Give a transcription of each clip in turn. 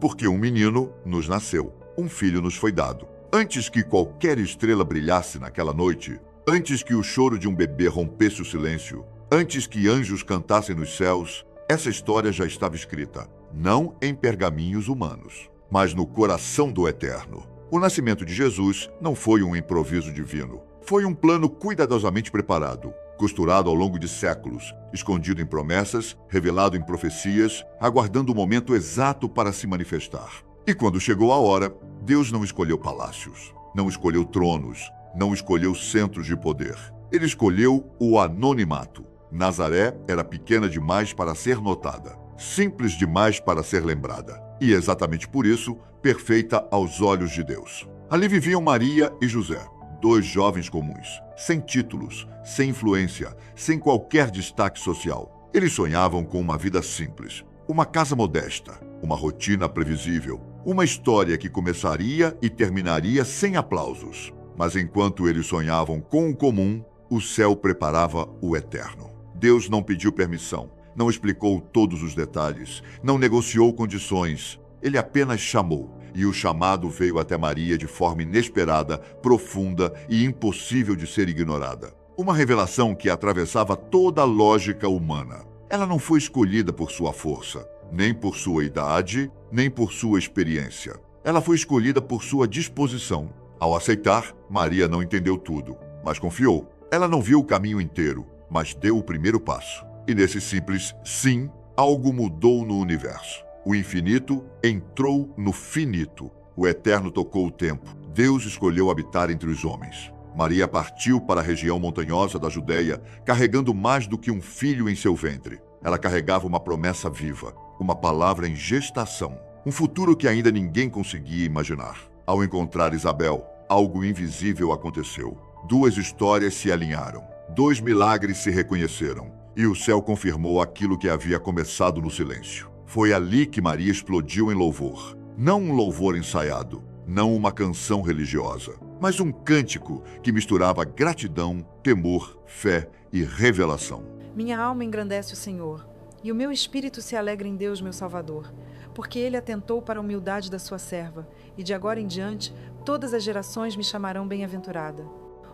porque um menino nos nasceu, um filho nos foi dado. Antes que qualquer estrela brilhasse naquela noite, antes que o choro de um bebê rompesse o silêncio, antes que anjos cantassem nos céus, essa história já estava escrita, não em pergaminhos humanos, mas no coração do Eterno. O nascimento de Jesus não foi um improviso divino. Foi um plano cuidadosamente preparado, costurado ao longo de séculos, escondido em promessas, revelado em profecias, aguardando o momento exato para se manifestar. E quando chegou a hora, Deus não escolheu palácios, não escolheu tronos, não escolheu centros de poder. Ele escolheu o anonimato. Nazaré era pequena demais para ser notada, simples demais para ser lembrada. E exatamente por isso, perfeita aos olhos de Deus. Ali viviam Maria e José, dois jovens comuns, sem títulos, sem influência, sem qualquer destaque social. Eles sonhavam com uma vida simples, uma casa modesta, uma rotina previsível, uma história que começaria e terminaria sem aplausos. Mas enquanto eles sonhavam com o comum, o céu preparava o eterno. Deus não pediu permissão, não explicou todos os detalhes, não negociou condições. Ele apenas chamou, e o chamado veio até Maria de forma inesperada, profunda e impossível de ser ignorada. Uma revelação que atravessava toda a lógica humana. Ela não foi escolhida por sua força, nem por sua idade, nem por sua experiência. Ela foi escolhida por sua disposição. Ao aceitar, Maria não entendeu tudo, mas confiou. Ela não viu o caminho inteiro, mas deu o primeiro passo. E nesse simples sim, algo mudou no universo. O infinito entrou no finito. O eterno tocou o tempo. Deus escolheu habitar entre os homens. Maria partiu para a região montanhosa da Judeia, carregando mais do que um filho em seu ventre. Ela carregava uma promessa viva, uma palavra em gestação, um futuro que ainda ninguém conseguia imaginar. Ao encontrar Isabel, algo invisível aconteceu. Duas histórias se alinharam. Dois milagres se reconheceram. E o céu confirmou aquilo que havia começado no silêncio. Foi ali que Maria explodiu em louvor. Não um louvor ensaiado, não uma canção religiosa, mas um cântico que misturava gratidão, temor, fé e revelação. Minha alma engrandece o Senhor, e o meu espírito se alegra em Deus, meu Salvador, porque Ele atentou para a humildade da sua serva, e de agora em diante todas as gerações me chamarão bem-aventurada.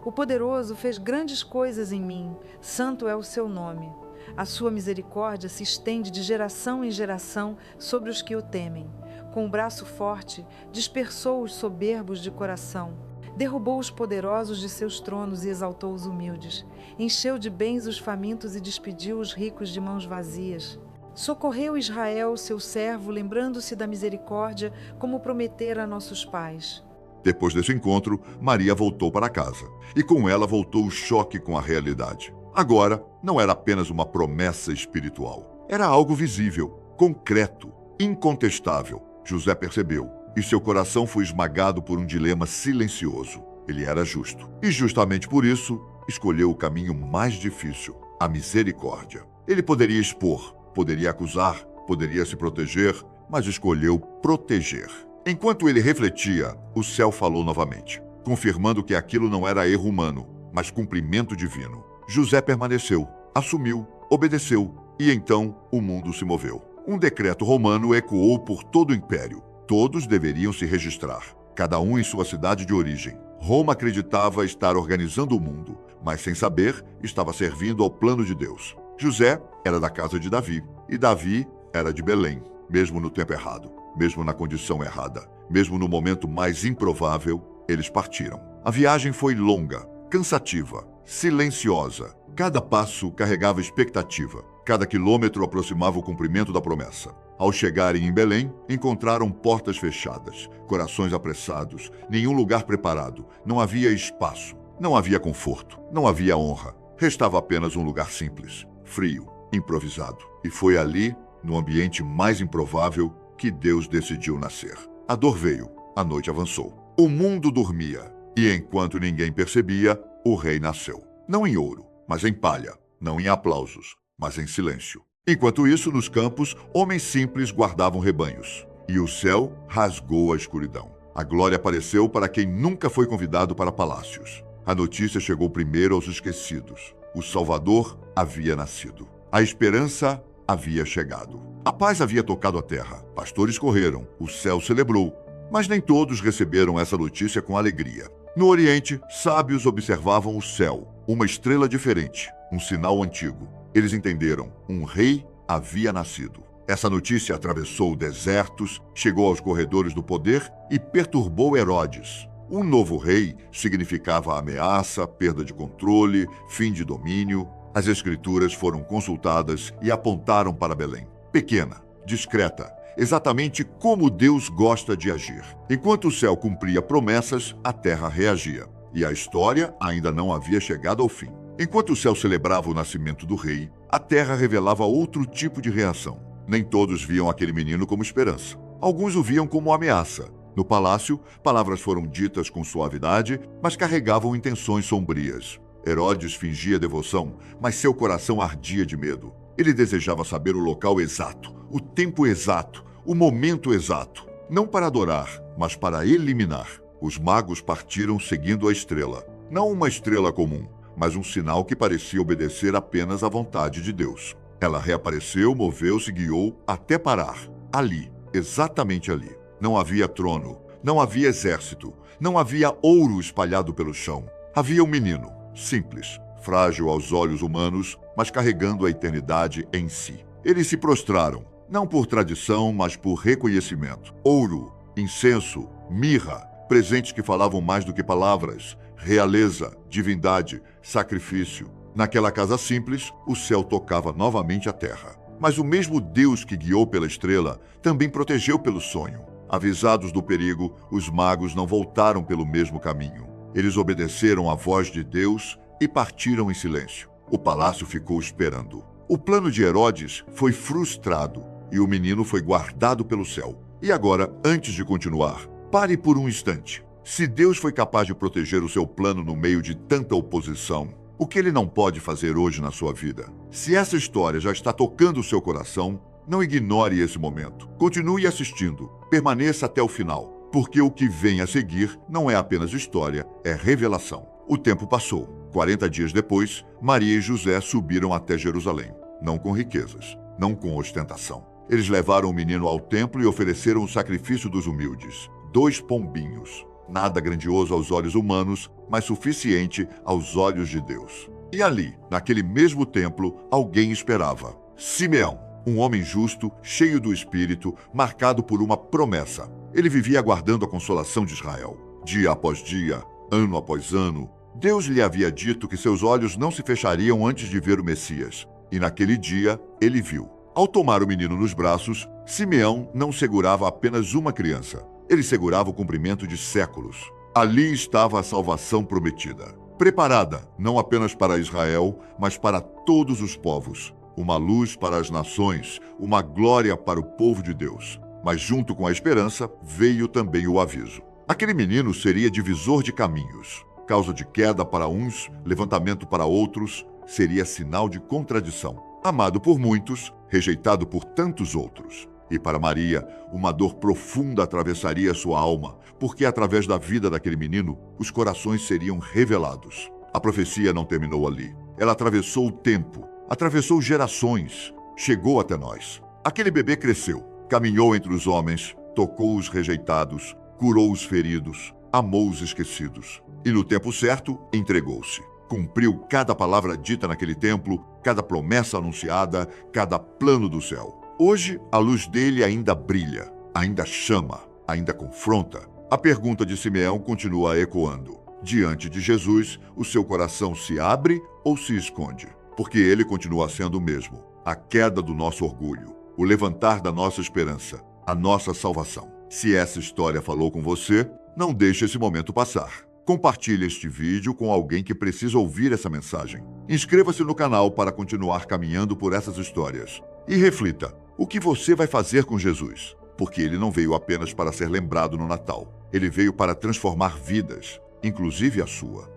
O Poderoso fez grandes coisas em mim, santo é o seu nome. A sua misericórdia se estende de geração em geração sobre os que o temem. Com o braço forte, dispersou os soberbos de coração. Derrubou os poderosos de seus tronos e exaltou os humildes. Encheu de bens os famintos e despediu os ricos de mãos vazias. Socorreu Israel, seu servo, lembrando-se da misericórdia, como prometera a nossos pais. Depois desse encontro, Maria voltou para casa. E com ela voltou o choque com a realidade. Agora, não era apenas uma promessa espiritual. Era algo visível, concreto, incontestável. José percebeu, e seu coração foi esmagado por um dilema silencioso. Ele era justo. E justamente por isso, escolheu o caminho mais difícil, a misericórdia. Ele poderia expor, poderia acusar, poderia se proteger, mas escolheu proteger. Enquanto ele refletia, o céu falou novamente, confirmando que aquilo não era erro humano, mas cumprimento divino. José permaneceu, assumiu, obedeceu, e então o mundo se moveu. Um decreto romano ecoou por todo o império. Todos deveriam se registrar, cada um em sua cidade de origem. Roma acreditava estar organizando o mundo, mas sem saber, estava servindo ao plano de Deus. José era da casa de Davi, e Davi era de Belém, mesmo no tempo errado, mesmo na condição errada, mesmo no momento mais improvável, eles partiram. A viagem foi longa, cansativa, silenciosa. Cada passo carregava expectativa. Cada quilômetro aproximava o cumprimento da promessa. Ao chegarem em Belém, encontraram portas fechadas, corações apressados, nenhum lugar preparado. Não havia espaço, não havia conforto, não havia honra. Restava apenas um lugar simples, frio, improvisado. E foi ali, no ambiente mais improvável, que Deus decidiu nascer. A dor veio, a noite avançou. O mundo dormia, e enquanto ninguém percebia, o rei nasceu. Não em ouro, mas em palha. Não em aplausos, mas em silêncio. Enquanto isso, nos campos, homens simples guardavam rebanhos. E o céu rasgou a escuridão. A glória apareceu para quem nunca foi convidado para palácios. A notícia chegou primeiro aos esquecidos. O Salvador havia nascido. A esperança havia chegado. A paz havia tocado a terra. Pastores correram. O céu celebrou. Mas nem todos receberam essa notícia com alegria. No Oriente, sábios observavam o céu, uma estrela diferente, um sinal antigo. Eles entenderam, um rei havia nascido. Essa notícia atravessou desertos, chegou aos corredores do poder e perturbou Herodes. Um novo rei significava ameaça, perda de controle, fim de domínio. As escrituras foram consultadas e apontaram para Belém. Pequena, discreta, exatamente como Deus gosta de agir. Enquanto o céu cumpria promessas, a terra reagia. E a história ainda não havia chegado ao fim. Enquanto o céu celebrava o nascimento do rei, a terra revelava outro tipo de reação. Nem todos viam aquele menino como esperança. Alguns o viam como ameaça. No palácio, palavras foram ditas com suavidade, mas carregavam intenções sombrias. Herodes fingia devoção, mas seu coração ardia de medo. Ele desejava saber o local exato, o tempo exato, o momento exato. Não para adorar, mas para eliminar. Os magos partiram seguindo a estrela. Não uma estrela comum, mas um sinal que parecia obedecer apenas à vontade de Deus. Ela reapareceu, moveu-se e guiou até parar. Ali, exatamente ali. Não havia trono, não havia exército, não havia ouro espalhado pelo chão. Havia um menino, simples, frágil aos olhos humanos, mas carregando a eternidade em si. Eles se prostraram, não por tradição, mas por reconhecimento. Ouro, incenso, mirra, presentes que falavam mais do que palavras, realeza, divindade, sacrifício. Naquela casa simples, o céu tocava novamente a terra. Mas o mesmo Deus que guiou pela estrela também protegeu pelo sonho. Avisados do perigo, os magos não voltaram pelo mesmo caminho. Eles obedeceram à voz de Deus e partiram em silêncio. O palácio ficou esperando. O plano de Herodes foi frustrado e o menino foi guardado pelo céu. E agora, antes de continuar, pare por um instante. Se Deus foi capaz de proteger o seu plano no meio de tanta oposição, o que ele não pode fazer hoje na sua vida? Se essa história já está tocando o seu coração, não ignore esse momento. Continue assistindo. Permaneça até o final, porque o que vem a seguir não é apenas história, é revelação. O tempo passou. 40 dias depois, Maria e José subiram até Jerusalém. Não com riquezas, não com ostentação. Eles levaram o menino ao templo e ofereceram o sacrifício dos humildes. 2 pombinhos. Nada grandioso aos olhos humanos, mas suficiente aos olhos de Deus. E ali, naquele mesmo templo, alguém esperava. Simeão, um homem justo, cheio do Espírito, marcado por uma promessa. Ele vivia aguardando a consolação de Israel. Dia após dia, ano após ano, Deus lhe havia dito que seus olhos não se fechariam antes de ver o Messias. E naquele dia, ele viu. Ao tomar o menino nos braços, Simeão não segurava apenas uma criança. Ele segurava o cumprimento de séculos. Ali estava a salvação prometida. Preparada, não apenas para Israel, mas para todos os povos. Uma luz para as nações, uma glória para o povo de Deus. Mas junto com a esperança, veio também o aviso. Aquele menino seria divisor de caminhos. Causa de queda para uns, levantamento para outros, seria sinal de contradição. Amado por muitos, rejeitado por tantos outros. E para Maria, uma dor profunda atravessaria sua alma, porque através da vida daquele menino, os corações seriam revelados. A profecia não terminou ali. Ela atravessou o tempo, atravessou gerações, chegou até nós. Aquele bebê cresceu, caminhou entre os homens, tocou os rejeitados, curou os feridos, amou os esquecidos. E no tempo certo, entregou-se. Cumpriu cada palavra dita naquele templo, cada promessa anunciada, cada plano do céu. Hoje, a luz dele ainda brilha, ainda chama, ainda confronta. A pergunta de Simeão continua ecoando. Diante de Jesus, o seu coração se abre ou se esconde? Porque ele continua sendo o mesmo. A queda do nosso orgulho, o levantar da nossa esperança, a nossa salvação. Se essa história falou com você, não deixe esse momento passar. Compartilhe este vídeo com alguém que precisa ouvir essa mensagem. Inscreva-se no canal para continuar caminhando por essas histórias. E reflita. O que você vai fazer com Jesus? Porque ele não veio apenas para ser lembrado no Natal. Ele veio para transformar vidas, inclusive a sua.